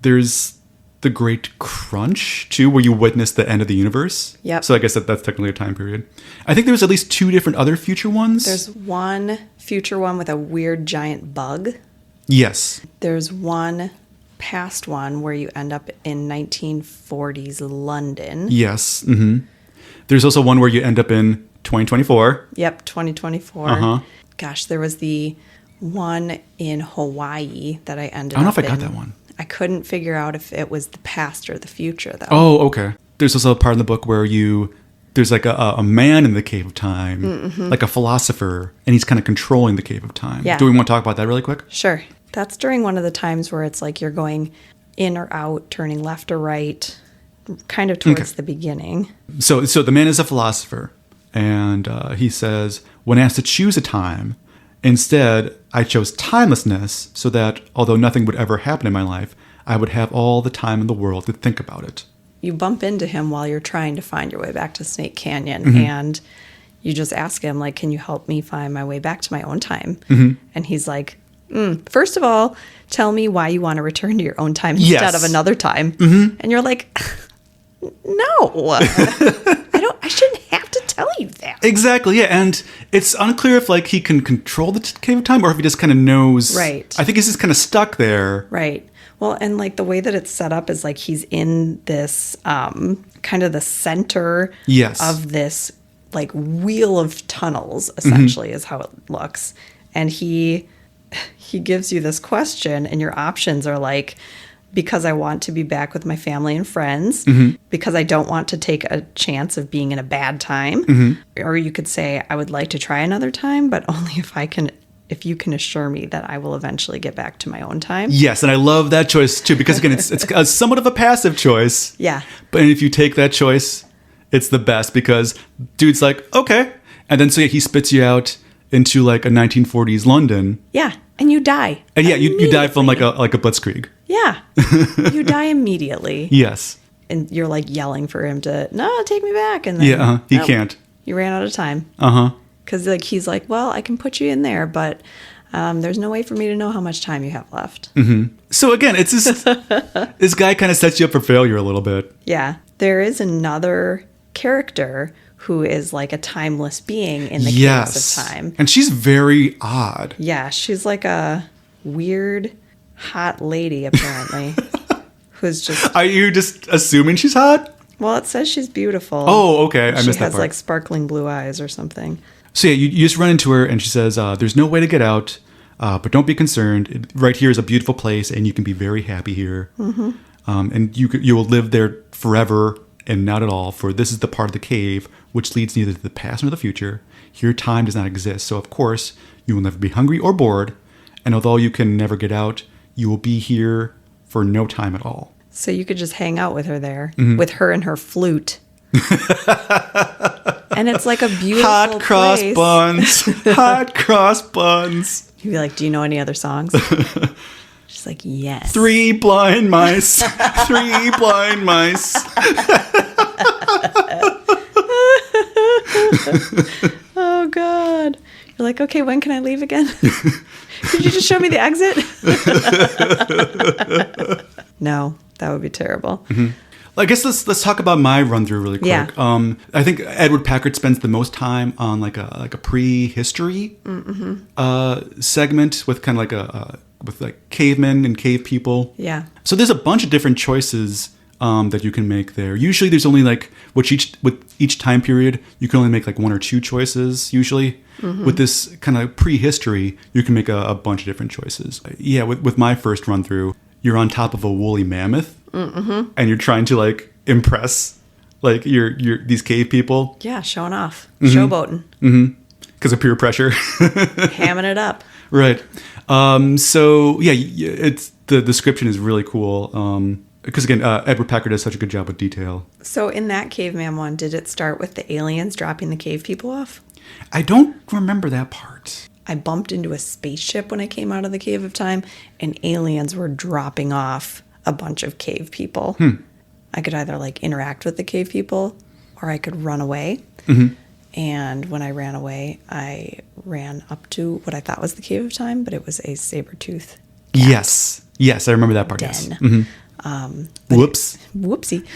[SPEAKER 1] There's the Great Crunch, too, where you witness the end of the universe.
[SPEAKER 2] Yep.
[SPEAKER 1] So I guess that's technically a time period. I think there's at least 2 different other future ones.
[SPEAKER 2] There's one future one with a weird giant bug.
[SPEAKER 1] Yes.
[SPEAKER 2] There's one past one where you end up in 1940s London.
[SPEAKER 1] Yes. There's also one where you end up in 2024.
[SPEAKER 2] Yep, 2024. Gosh, there was the one in Hawaii that I ended up in.
[SPEAKER 1] I don't know if I got that one.
[SPEAKER 2] I couldn't figure out if it was the past or the future, though.
[SPEAKER 1] Oh, okay. There's also a part in the book where there's like a man in the Cave of Time, like a philosopher, and he's kind of controlling the Cave of Time.
[SPEAKER 2] Yeah.
[SPEAKER 1] Do we want to talk about that really quick?
[SPEAKER 2] Sure. That's during one of the times where it's like you're going in or out, turning left or right, kind of towards the beginning.
[SPEAKER 1] So the man is a philosopher, and he says, when asked to choose a time, instead, I chose timelessness so that, although nothing would ever happen in my life, I would have all the time in the world to think about it.
[SPEAKER 2] You bump into him while you're trying to find your way back to Snake Canyon, and you just ask him, like, can you help me find my way back to my own time? And he's like, first of all, tell me why you want to return to your own time instead of another time. And you're like, no, I shouldn't have to tell you that.
[SPEAKER 1] Exactly, yeah. And it's unclear if like he can control the Cave of Time or if he just kind of knows.
[SPEAKER 2] Right.
[SPEAKER 1] I think he's just kind of stuck there.
[SPEAKER 2] Right. Well, and like the way that it's set up is like he's in this kind of the center of this like wheel of tunnels, essentially, is how it looks. And he gives you this question, and your options are like, because I want to be back with my family and friends, because I don't want to take a chance of being in a bad time. Or you could say, I would like to try another time, but only if you can assure me that I will eventually get back to my own time.
[SPEAKER 1] Yes, and I love that choice too, because again, it's somewhat of a passive choice.
[SPEAKER 2] Yeah.
[SPEAKER 1] But if you take that choice, it's the best because dude's like, okay. And then so he spits you out into like a 1940s London.
[SPEAKER 2] Yeah, and you die.
[SPEAKER 1] And yeah, you die from like a blitzkrieg.
[SPEAKER 2] Yeah, you die immediately.
[SPEAKER 1] Yes.
[SPEAKER 2] And you're like yelling for him to, no, take me back. And then
[SPEAKER 1] he can't.
[SPEAKER 2] You ran out of time. Because like he's like, well, I can put you in there, but there's no way for me to know how much time you have left.
[SPEAKER 1] So again, it's just, this guy kind of sets you up for failure a little bit.
[SPEAKER 2] Yeah. There is another character who is like a timeless being in the Caves of Time.
[SPEAKER 1] And she's very odd.
[SPEAKER 2] Yeah, she's like a weird, hot lady, apparently, who's just...
[SPEAKER 1] Are you just assuming she's hot?
[SPEAKER 2] Well, it says she's beautiful.
[SPEAKER 1] Oh, okay. I missed that part.
[SPEAKER 2] She has like sparkling blue eyes or something.
[SPEAKER 1] So yeah, you just run into her and she says, there's no way to get out, but don't be concerned. Right here is a beautiful place and you can be very happy here. And you will live there forever and not at all, for this is the part of the cave which leads neither to the past nor the future. Here time does not exist, so of course you will never be hungry or bored, and although you can never get out, you will be here for no time at all.
[SPEAKER 2] So you could just hang out with her there, with her and her flute. And it's like a beautiful
[SPEAKER 1] Hot cross
[SPEAKER 2] place.
[SPEAKER 1] buns. Hot cross buns.
[SPEAKER 2] You'd be like, do you know any other songs? She's like, yes.
[SPEAKER 1] 3 blind mice. 3 blind mice.
[SPEAKER 2] Oh, God. You're like, okay, when can I leave again? Could you just show me the exit? No, that would be terrible.
[SPEAKER 1] I guess let's talk about my run through really quick.
[SPEAKER 2] Yeah.
[SPEAKER 1] I think Edward Packard spends the most time on like a prehistory segment with kind of like with cavemen and cave people.
[SPEAKER 2] Yeah.
[SPEAKER 1] So there's a bunch of different choices that you can make there. Usually there's only like with each time period you can only make like 1 or 2 choices usually. With this kind of prehistory you can make a bunch of different choices. Yeah, with my first run through, you're on top of a woolly mammoth and you're trying to like impress like your these cave people.
[SPEAKER 2] Yeah, showing off. Showboating.
[SPEAKER 1] Because of peer pressure.
[SPEAKER 2] Hamming it up.
[SPEAKER 1] Right. So yeah, it's the description is really cool. Because again, Edward Packard does such a good job with detail.
[SPEAKER 2] So in that caveman one, did it start with the aliens dropping the cave people off?
[SPEAKER 1] I don't remember that part.
[SPEAKER 2] I bumped into a spaceship when I came out of the Cave of Time, and aliens were dropping off a bunch of cave people. I could either like interact with the cave people or I could run away. And when I ran away, I ran up to what I thought was the Cave of Time, but it was a saber-tooth
[SPEAKER 1] Yes, I remember that part.
[SPEAKER 2] den.
[SPEAKER 1] Yes. Whoops.
[SPEAKER 2] Whoopsie.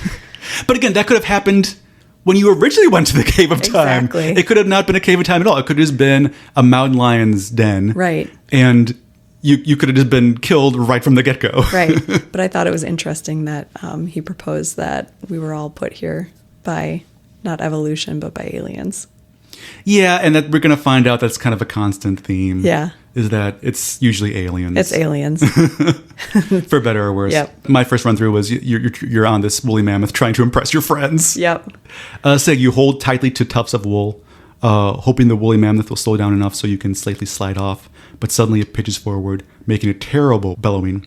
[SPEAKER 1] But again, that could have happened when you originally went to the Cave of Time.
[SPEAKER 2] Exactly.
[SPEAKER 1] It could have not been a Cave of Time at all. It could have just been a mountain lion's den.
[SPEAKER 2] Right.
[SPEAKER 1] And you could have just been killed right from the get-go.
[SPEAKER 2] Right. But I thought it was interesting that he proposed that we were all put here by not evolution, but by aliens.
[SPEAKER 1] Yeah, and that we're going to find out that's kind of a constant theme.
[SPEAKER 2] Yeah.
[SPEAKER 1] Is that it's usually aliens.
[SPEAKER 2] It's aliens.
[SPEAKER 1] For better or worse.
[SPEAKER 2] Yep.
[SPEAKER 1] My first run through was you're on this woolly mammoth trying to impress your friends.
[SPEAKER 2] Yep.
[SPEAKER 1] So you hold tightly to tufts of wool, hoping the woolly mammoth will slow down enough so you can safely slide off. But suddenly it pitches forward, making a terrible bellowing.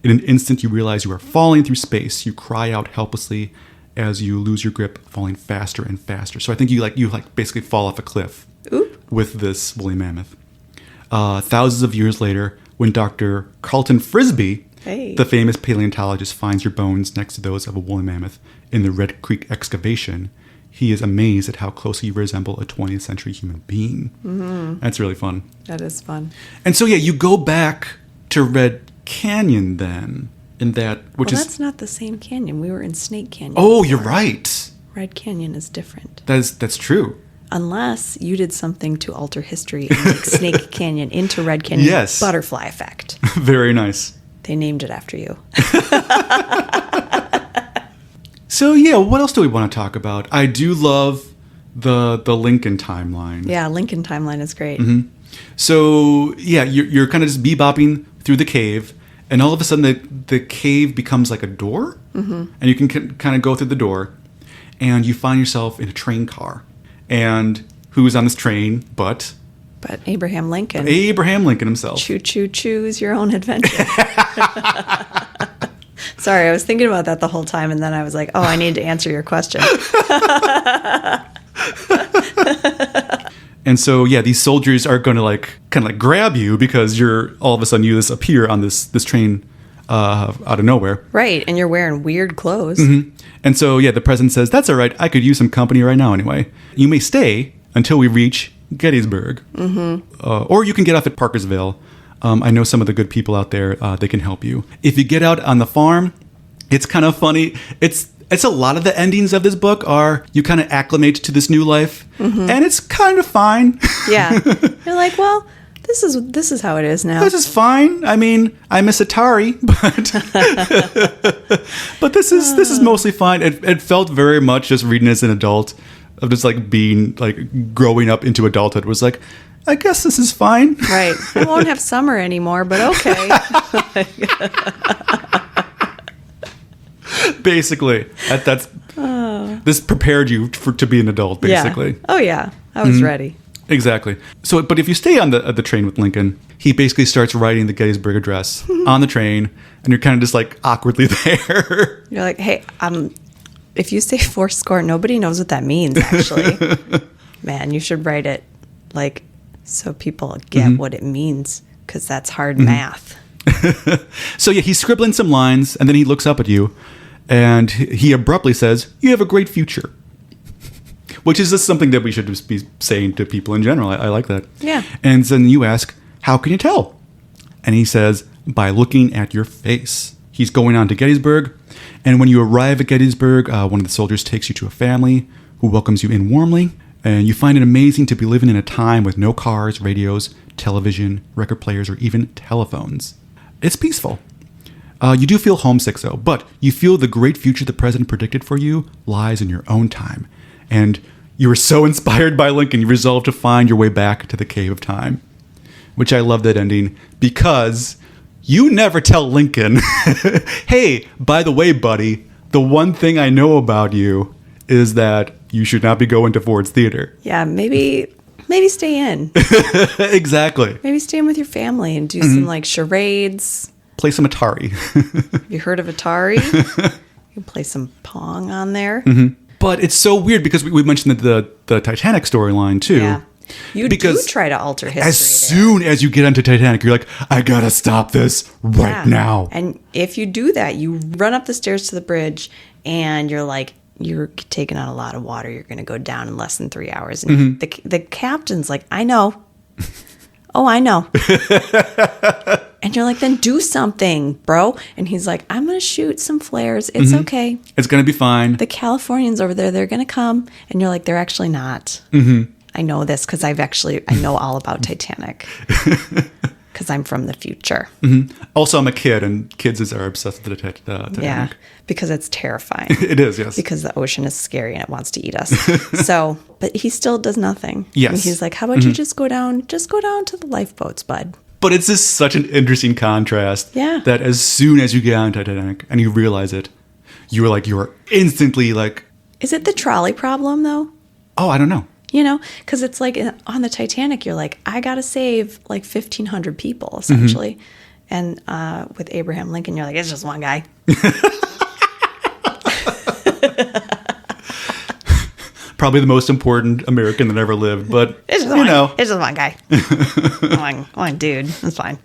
[SPEAKER 1] In an instant, you realize you are falling through space. You cry out helplessly as you lose your grip, falling faster and faster. So I think you basically fall off a cliff.
[SPEAKER 2] Oop.
[SPEAKER 1] With this woolly mammoth. Thousands of years later, when Dr. Carlton Frisbee, the famous paleontologist, finds your bones next to those of a woolly mammoth in the Red Creek excavation, he is amazed at how closely you resemble a 20th century human being. That's really fun.
[SPEAKER 2] That is fun.
[SPEAKER 1] And so, yeah, you go back to Red Canyon then,
[SPEAKER 2] That's not the same canyon. We were in Snake Canyon.
[SPEAKER 1] Oh,
[SPEAKER 2] before.
[SPEAKER 1] you're right.
[SPEAKER 2] Red Canyon is different.
[SPEAKER 1] That's true.
[SPEAKER 2] Unless you did something to alter history and make Snake Canyon into Red Canyon.
[SPEAKER 1] Yes.
[SPEAKER 2] Butterfly effect.
[SPEAKER 1] Very nice.
[SPEAKER 2] They named it after you.
[SPEAKER 1] So, yeah, what else do we want to talk about? I do love the Lincoln timeline.
[SPEAKER 2] Yeah, Lincoln timeline is great.
[SPEAKER 1] So, yeah, you're kind of just bebopping through the cave, and all of a sudden the cave becomes like a door, and you can kind of go through the door, and you find yourself in a train car. And who's on this train but
[SPEAKER 2] Abraham Lincoln.
[SPEAKER 1] Abraham Lincoln himself.
[SPEAKER 2] Choose your own adventure. Sorry, I was thinking about that the whole time, and then I was like, oh, I need to answer your question.
[SPEAKER 1] And so, yeah, these soldiers are going to kind of grab you because you're all of a sudden you just appear on this train out of nowhere.
[SPEAKER 2] Right, and you're wearing weird clothes.
[SPEAKER 1] And so, yeah, the president says, that's all right. I could use some company right now anyway. You may stay until we reach Gettysburg. Or you can get off at Parkersville. I know some of the good people out there. They can help you. If you get out on the farm, it's kind of funny. It's a lot of the endings of this book are you kind of acclimate to this new life. And it's kind of fine.
[SPEAKER 2] Yeah. You're like, well, this is how it is now.
[SPEAKER 1] This is fine. I mean, I miss Atari, but this is mostly fine. It felt very much just reading as an adult, of just growing up into adulthood was like, I guess this is fine.
[SPEAKER 2] Right. I won't have summer anymore, but okay.
[SPEAKER 1] Basically, this prepared you to be an adult. Basically.
[SPEAKER 2] Yeah. Oh yeah, I was ready.
[SPEAKER 1] Exactly. So, but if you stay on the train with Lincoln, he basically starts writing the Gettysburg Address on the train, and you're kind of just awkwardly there.
[SPEAKER 2] You're like, hey, If you say fourscore, nobody knows what that means, actually. Man, you should write it like so people get what it means, because that's hard math.
[SPEAKER 1] So yeah, he's scribbling some lines, and then he looks up at you, and he abruptly says, "You have a great future." Which is just something that we should just be saying to people in general. I like that.
[SPEAKER 2] Yeah.
[SPEAKER 1] And then you ask, "How can you tell?" And he says, "By looking at your face." He's going on to Gettysburg, and when you arrive at Gettysburg, one of the soldiers takes you to a family who welcomes you in warmly, and you find it amazing to be living in a time with no cars, radios, television, record players, or even telephones. It's peaceful. You do feel homesick, though, but you feel the great future the president predicted for you lies in your own time. And you were so inspired by Lincoln, you resolved to find your way back to the Cave of Time. Which I love that ending, because you never tell Lincoln, "Hey, by the way, buddy, the one thing I know about you is that you should not be going to Ford's Theater."
[SPEAKER 2] Yeah, maybe stay in.
[SPEAKER 1] Exactly.
[SPEAKER 2] Maybe stay in with your family and do some like charades.
[SPEAKER 1] Play some Atari.
[SPEAKER 2] Have you heard of Atari? You can play some Pong on there.
[SPEAKER 1] But it's so weird because we mentioned the Titanic storyline too.
[SPEAKER 2] Yeah. You do try to alter history.
[SPEAKER 1] As soon as you get onto Titanic, you're like, "I gotta stop this right now."
[SPEAKER 2] And if you do that, you run up the stairs to the bridge and you're like, you're taking on a lot of water. You're going to go down in less than 3 hours. And the captain's like, "I know." "Oh, I know." And you're like, "Then do something, bro." And he's like, "I'm going to shoot some flares. It's okay.
[SPEAKER 1] It's going to be fine.
[SPEAKER 2] The Californians over there, they're going to come." And you're like, "They're actually not." I know this because I know all about Titanic. Because I'm from the future.
[SPEAKER 1] Also, I'm a kid, and kids are obsessed with the Titanic.
[SPEAKER 2] Yeah, because it's terrifying.
[SPEAKER 1] It is, yes.
[SPEAKER 2] Because the ocean is scary and it wants to eat us. So, but he still does nothing.
[SPEAKER 1] Yes.
[SPEAKER 2] And he's like, "How about you just go down to the lifeboats, bud?"
[SPEAKER 1] But it's just such an interesting contrast.
[SPEAKER 2] Yeah.
[SPEAKER 1] That as soon as you get on Titanic and you realize it, you're instantly like,
[SPEAKER 2] Is it the trolley problem though?
[SPEAKER 1] "Oh, I don't know."
[SPEAKER 2] You know, because it's like on the Titanic, you're like, I got to save like 1,500 people, essentially. And with Abraham Lincoln, you're like, it's just one guy.
[SPEAKER 1] Probably the most important American that ever lived, but,
[SPEAKER 2] It's just one guy. one dude. It's fine.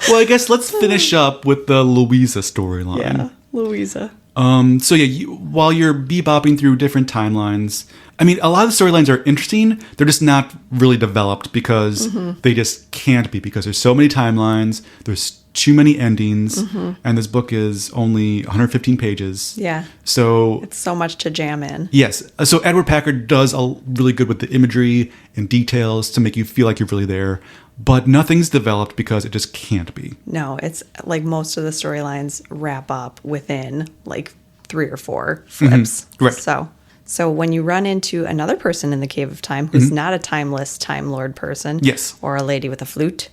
[SPEAKER 1] Well, I guess let's finish up with the Louisa storyline.
[SPEAKER 2] Yeah, Louisa.
[SPEAKER 1] So yeah, while you're bebopping through different timelines, I mean, a lot of the storylines are interesting. They're just not really developed because they just can't be, because there's so many timelines. There's too many endings, and this book is only 115 pages.
[SPEAKER 2] Yeah.
[SPEAKER 1] So
[SPEAKER 2] It's so much to jam in.
[SPEAKER 1] yes. So Edward Packard does really good with the imagery and details to make you feel like you're really there, but nothing's developed because it just can't be.
[SPEAKER 2] No, it's like most of the storylines wrap up within like 3 or 4 flips.
[SPEAKER 1] Right.
[SPEAKER 2] So when you run into another person in the Cave of Time who's not a timeless Time Lord person,
[SPEAKER 1] Yes.
[SPEAKER 2] or a lady with a flute,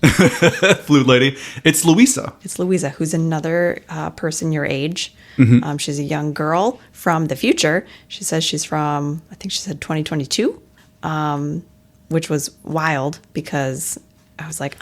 [SPEAKER 1] Flute lady. It's Louisa.
[SPEAKER 2] it's Louisa, who's another person your age. She's a young girl from the future. She says she's from, I think she said 2022, which was wild because I was like,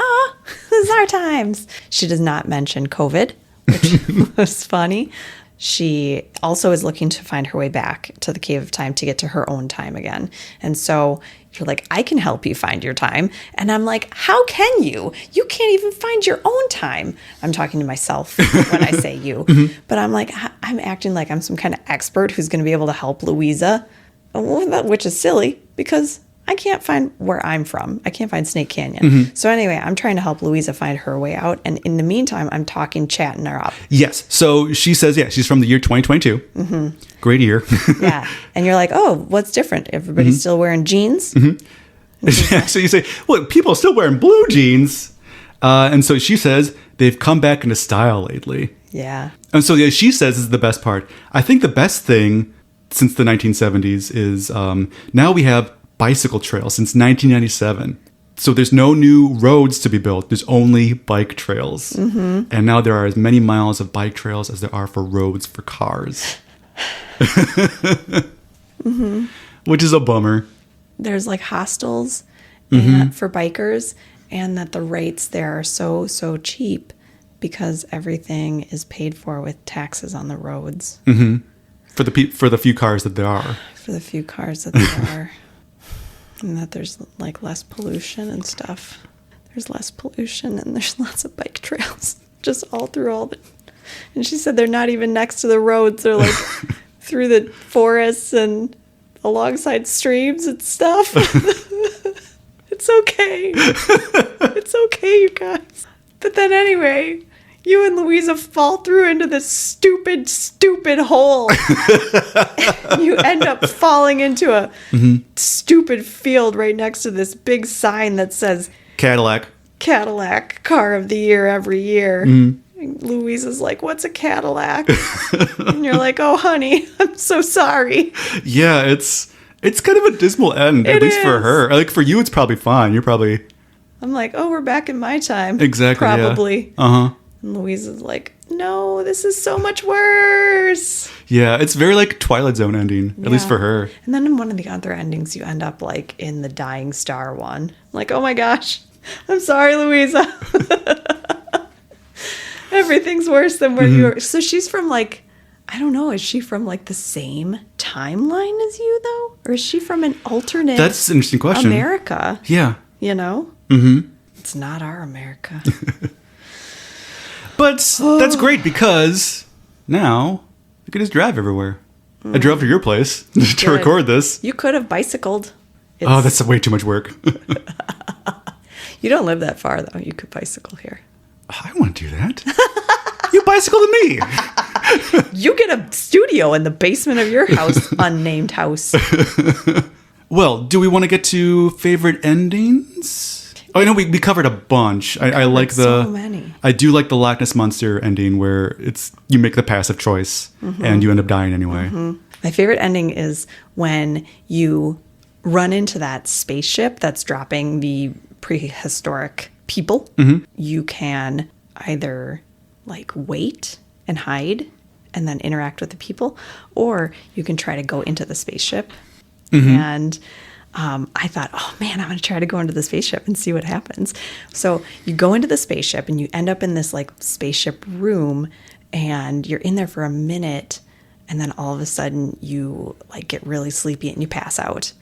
[SPEAKER 2] this is our times. She does not mention COVID, which was funny. She also is looking to find her way back to the Cave of Time to get to her own time again. And so you're like, I can help you find your time. And I'm like, how can you? You can't even find your own time. I'm talking to myself when I say you. But I'm like, I'm acting like I'm some kind of expert who's going to be able to help Louisa, which is silly because I can't find where I'm from. I can't find Snake Canyon. So anyway, I'm trying to help Louisa find her way out. And in the meantime, I'm chatting her up.
[SPEAKER 1] Yes. So she says, she's from the year 2022. Great year.
[SPEAKER 2] Yeah. And you're like, oh, what's different? Everybody's still wearing jeans?
[SPEAKER 1] So you say, well, people are still wearing blue jeans. And so she says, they've come back into style lately.
[SPEAKER 2] Yeah.
[SPEAKER 1] And so she says, this is the best part. I think the best thing since the 1970s is now we have bicycle trails since 1997. So there's no new roads to be built. There's only bike trails. And now there are as many miles of bike trails as there are for roads for cars. Which is a bummer.
[SPEAKER 2] There's like hostels and for bikers, and that the rates there are so cheap because everything is paid for with taxes on the roads.
[SPEAKER 1] For the few cars that there are.
[SPEAKER 2] For the few cars that there are. And that there's like less pollution and stuff. There's less pollution and there's lots of bike trails. Just all through all the... And she said they're not even next to the roads. They're like through the forests and alongside streams and stuff. It's okay. It's okay, you guys. But then anyway, you and Louisa fall through into this stupid, stupid hole. You end up falling into a stupid field right next to this big sign that says
[SPEAKER 1] Cadillac
[SPEAKER 2] car of the year every year. Louisa's like, what's a Cadillac? And you're like, oh, honey, I'm so sorry.
[SPEAKER 1] Yeah, it's kind of a dismal end, at least for her. Like, for you, it's probably fine. You're probably...
[SPEAKER 2] I'm like, oh, we're back in my time.
[SPEAKER 1] Exactly,
[SPEAKER 2] probably.
[SPEAKER 1] Yeah. Uh-huh.
[SPEAKER 2] And Louisa's like, no, this is so much worse.
[SPEAKER 1] Yeah, it's very like Twilight Zone ending, at least for her.
[SPEAKER 2] And then in one of the other endings, you end up like in the Dying Star one. Like, oh my gosh, I'm sorry, Louisa. Everything's worse than where you are. So she's from like, I don't know, is she from like the same timeline as you though? Or is she from an alternate
[SPEAKER 1] That's an interesting question.
[SPEAKER 2] America?
[SPEAKER 1] Yeah.
[SPEAKER 2] You know? Mm-hmm. It's not our America.
[SPEAKER 1] But that's great because now you can just drive everywhere. I drove to your place to record this.
[SPEAKER 2] You could have bicycled.
[SPEAKER 1] Oh, that's way too much work.
[SPEAKER 2] You don't live that far, though. You could bicycle here.
[SPEAKER 1] I want to do that. You bicycle to me.
[SPEAKER 2] You get a studio in the basement of your house, unnamed house.
[SPEAKER 1] Well, do we want to get to favorite endings? Oh, I know we covered a bunch. I like the...
[SPEAKER 2] so many.
[SPEAKER 1] I do like the Loch Ness Monster ending where it's you make the passive choice and you end up dying anyway.
[SPEAKER 2] My favorite ending is when you run into that spaceship that's dropping the prehistoric people. You can either like wait and hide and then interact with the people, or you can try to go into the spaceship. And I thought, oh man, I'm going to try to go into the spaceship and see what happens. So you go into the spaceship and you end up in this like spaceship room and you're in there for a minute. And then all of a sudden you like get really sleepy and you pass out.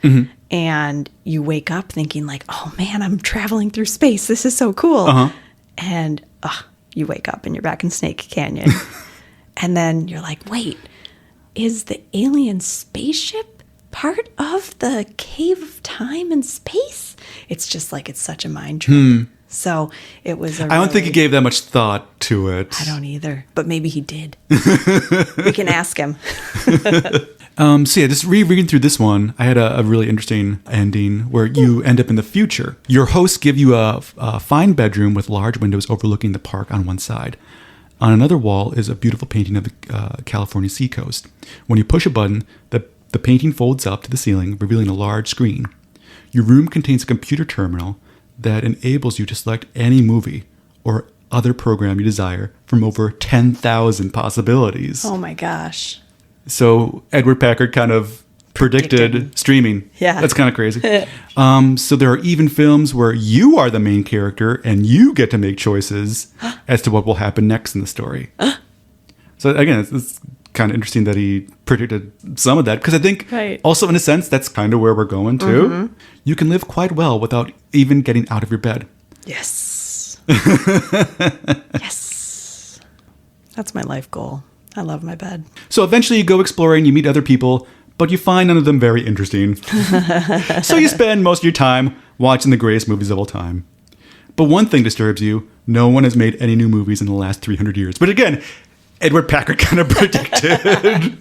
[SPEAKER 2] And you wake up thinking like, oh man, I'm traveling through space. This is so cool. And you wake up and you're back in Snake Canyon. And then you're like, wait, is the alien spaceship part of the cave of time and space? It's just like, it's such a mind trip. So it was I
[SPEAKER 1] don't think he gave that much thought to it.
[SPEAKER 2] I don't either, but maybe he did. We can ask him.
[SPEAKER 1] So yeah, just rereading through this one, I had a really interesting ending where you end up in the future. Your hosts give you a fine bedroom with large windows overlooking the park on one side. On another wall is a beautiful painting of the California seacoast. When you push a button, the painting folds up to the ceiling, revealing a large screen. Your room contains a computer terminal that enables you to select any movie or other program you desire from over 10,000 possibilities.
[SPEAKER 2] Oh my gosh.
[SPEAKER 1] So Edward Packard kind of predicted streaming.
[SPEAKER 2] Yeah.
[SPEAKER 1] That's kind of crazy. So there are even films where you are the main character and you get to make choices as to what will happen next in the story. So again, it's kind of interesting that he predicted some of that because I think also in a sense that's kind of where we're going to. You can live quite well without even getting out of your bed.
[SPEAKER 2] Yes. Yes. That's my life goal. I love my bed.
[SPEAKER 1] So eventually you go exploring, you meet other people, but you find none of them very interesting. So you spend most of your time watching the greatest movies of all time. But one thing disturbs you. No one has made any new movies in the last 300 years. But again, Edward Packard kind of predicted.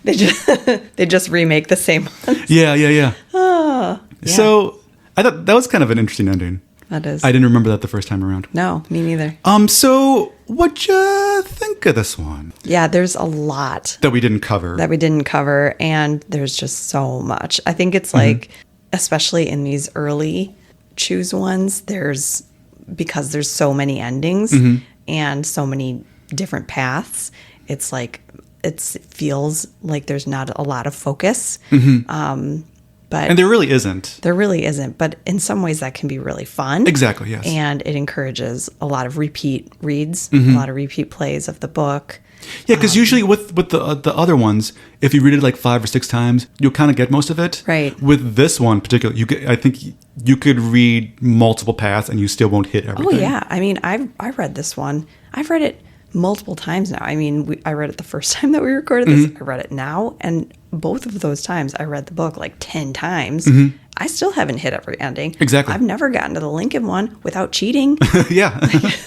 [SPEAKER 2] They just remake the same ones.
[SPEAKER 1] Yeah.
[SPEAKER 2] Oh, yeah.
[SPEAKER 1] So I thought that was kind of an interesting ending.
[SPEAKER 2] That is.
[SPEAKER 1] I didn't remember that the first time around.
[SPEAKER 2] No, me neither.
[SPEAKER 1] So what'd you think of this one?
[SPEAKER 2] Yeah, there's a lot
[SPEAKER 1] that we didn't cover.
[SPEAKER 2] And there's just so much. I think it's like, especially in these early choose ones, because there's so many endings and so many different paths, it's like it feels like there's not a lot of focus. But
[SPEAKER 1] And there really isn't.
[SPEAKER 2] There really isn't. But in some ways, that can be really fun.
[SPEAKER 1] Exactly, yes.
[SPEAKER 2] And it encourages a lot of repeat reads,
[SPEAKER 1] Mm-hmm.
[SPEAKER 2] a lot of repeat plays of the book.
[SPEAKER 1] Yeah, because usually with the other ones, if you read it like 5 or 6 times, you'll kind of get most of it.
[SPEAKER 2] Right.
[SPEAKER 1] With this one particularly, I think you could read multiple paths and you still won't hit everything.
[SPEAKER 2] Oh, yeah. I mean, I read this one. I've read it multiple times now. I mean, I read it the first time that we recorded this.
[SPEAKER 1] Mm-hmm.
[SPEAKER 2] I read it now. And both of those times, I read the book like 10 times. I still haven't hit every ending.
[SPEAKER 1] Exactly.
[SPEAKER 2] I've never gotten to the Lincoln one without cheating.
[SPEAKER 1] Yeah.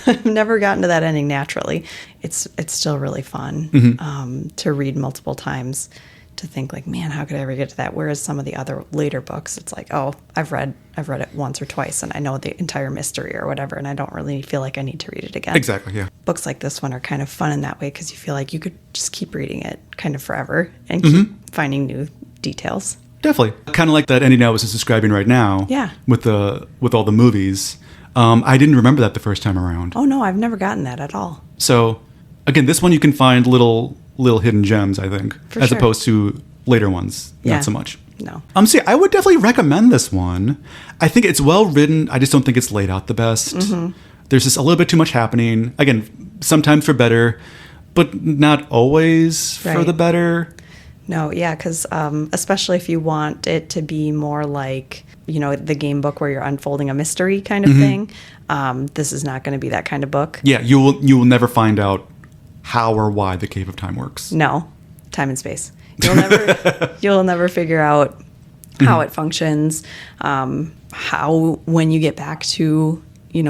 [SPEAKER 2] I've never gotten to that ending naturally. It's still really fun to read multiple times, to think like, man, how could I ever get to that? Whereas some of the other later books, it's like, oh, I've read it once or twice and I know the entire mystery or whatever, and I don't really feel like I need to read it again.
[SPEAKER 1] Exactly, yeah.
[SPEAKER 2] Books like this one are kind of fun in that way because you feel like you could just keep reading it kind of forever and keep finding new details.
[SPEAKER 1] Definitely. Kind of like that ending I was just describing right now.
[SPEAKER 2] Yeah.
[SPEAKER 1] With all the movies. I didn't remember that the first time around.
[SPEAKER 2] Oh, no, I've never gotten that at all.
[SPEAKER 1] So, again, this one you can find little hidden gems, I think,
[SPEAKER 2] For
[SPEAKER 1] as
[SPEAKER 2] sure.
[SPEAKER 1] opposed to later ones.
[SPEAKER 2] Yeah.
[SPEAKER 1] Not so much.
[SPEAKER 2] No.
[SPEAKER 1] So yeah, I would definitely recommend this one. I think it's well written. I just don't think it's laid out the best. There's just a little bit too much happening. Again, sometimes for better, but not always for
[SPEAKER 2] Right.
[SPEAKER 1] the better.
[SPEAKER 2] No, yeah, because especially if you want it to be more like, the game book where you're unfolding a mystery kind of thing, this is not going to be that kind of book.
[SPEAKER 1] Yeah, you will never find out how or why the Cave of Time works.
[SPEAKER 2] No, time and space. You'll never figure out how it functions, how when you get back to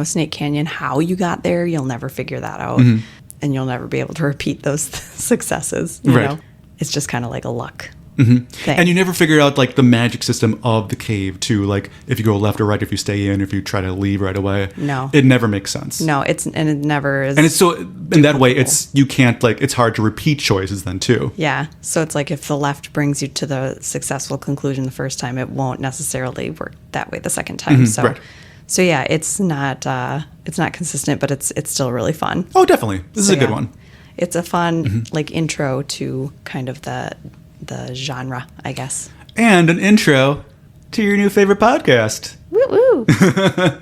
[SPEAKER 2] Snake Canyon, how you got there. You'll never figure that out, and you'll never be able to repeat those successes. You
[SPEAKER 1] Right.
[SPEAKER 2] know? It's just kind of like a luck thing.
[SPEAKER 1] And you never figure out like the magic system of the cave too. Like if you go left or right, if you stay in, if you try to leave right away.
[SPEAKER 2] No.
[SPEAKER 1] It never makes sense.
[SPEAKER 2] No, it never is.
[SPEAKER 1] And it's so in that way, you can't it's hard to repeat choices then too.
[SPEAKER 2] Yeah. So it's like if the left brings you to the successful conclusion the first time, it won't necessarily work that way the second time.
[SPEAKER 1] Right.
[SPEAKER 2] So yeah, it's not consistent, but it's still really fun.
[SPEAKER 1] Oh, definitely. This is a good one.
[SPEAKER 2] It's a fun like intro to kind of the genre, I guess.
[SPEAKER 1] And an intro to your new favorite podcast.
[SPEAKER 2] Woo woo.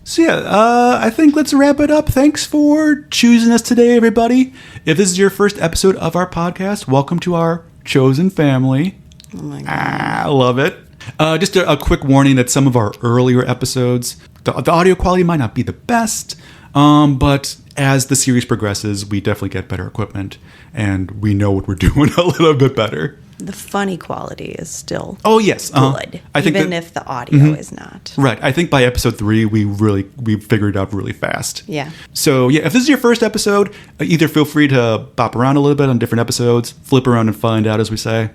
[SPEAKER 1] So yeah, I think let's wrap it up. Thanks for choosing us today, everybody. If this is your first episode of our podcast, welcome to our chosen family.
[SPEAKER 2] Oh my god.
[SPEAKER 1] I love it. Just a quick warning that some of our earlier episodes, the audio quality might not be the best, but as the series progresses, we definitely get better equipment, and we know what we're doing a little bit better.
[SPEAKER 2] The funny quality is still
[SPEAKER 1] Oh yes,
[SPEAKER 2] good,
[SPEAKER 1] I think
[SPEAKER 2] even if the audio is not.
[SPEAKER 1] right. I think by episode 3, we figured it out really fast.
[SPEAKER 2] Yeah.
[SPEAKER 1] So yeah, if this is your first episode, either feel free to bop around a little bit on different episodes, flip around and find out, as we say,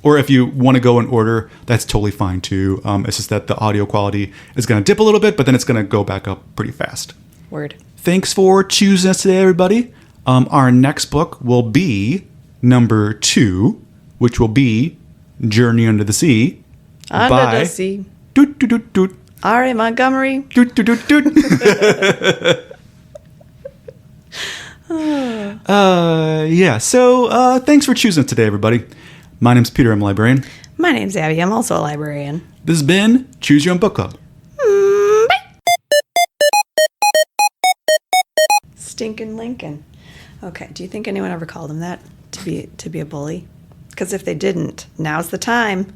[SPEAKER 1] or if you want to go in order, that's totally fine too. It's just that the audio quality is going to dip a little bit, but then it's going to go back up pretty fast.
[SPEAKER 2] Word.
[SPEAKER 1] Thanks for choosing us today, everybody. Our next book will be number 2, which will be Journey Under the Sea.
[SPEAKER 2] Under the Sea.
[SPEAKER 1] Doot, doot, doot, doot.
[SPEAKER 2] R.A. Montgomery.
[SPEAKER 1] Doot, doot, doot, doot. Yeah, so thanks for choosing us today, everybody. My name's Peter, I'm a librarian.
[SPEAKER 2] My name's Abby. I'm also a librarian.
[SPEAKER 1] This has been Choose Your Own Book Club.
[SPEAKER 2] Stinkin' Lincoln. Okay, do you think anyone ever called him that to be a bully? Because if they didn't, now's the time.